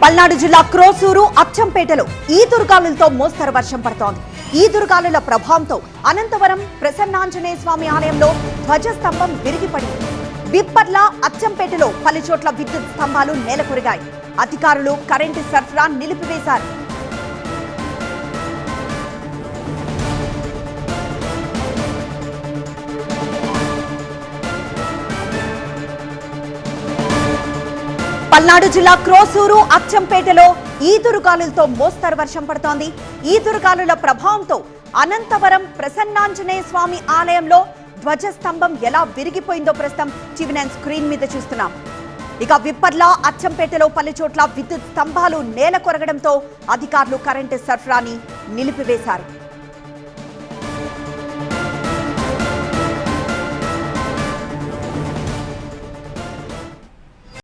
పల్నాడు జిల్లా క్రోసూరు అచ్చంపేటలో ఈదురుగాలులతో మోస్తరు వర్షం పడుతోంది. ఈదురుగాలుల ప్రభావంతో అనంతవరం ప్రసన్నాంజనేయ స్వామి ఆలయంలో ధ్వజస్తంభం విరిగిపడింది. విప్పర్ల అచ్చంపేటలో పలుచోట్ల విద్యుత్ స్తంభాలు నేలకొరిగాయి. అధికారులు కరెంటు సరఫరా నిలిపివేశారు. పల్నాడు జిల్లా క్రోసూరు అచ్చంపేటలో ఈదురుగాలులతో మోస్తరు వర్షం పడుతోంది. ఈదురుగాలుల ప్రభావంతో అనంతవరం ప్రసన్నాంజనేయ స్వామి ఆలయంలో ధ్వజస్తంభం ఎలా విరిగిపోయిందో ప్రస్తుతం టీవీ9 స్క్రీన్ మీద చూస్తున్నాం. ఇక విప్పర్ల అచ్చంపేటలో పలుచోట్ల విద్యుత్ స్తంభాలు నేల కొరగడంతో అధికారులు కరెంటు సరఫరాని నిలిపివేశారు.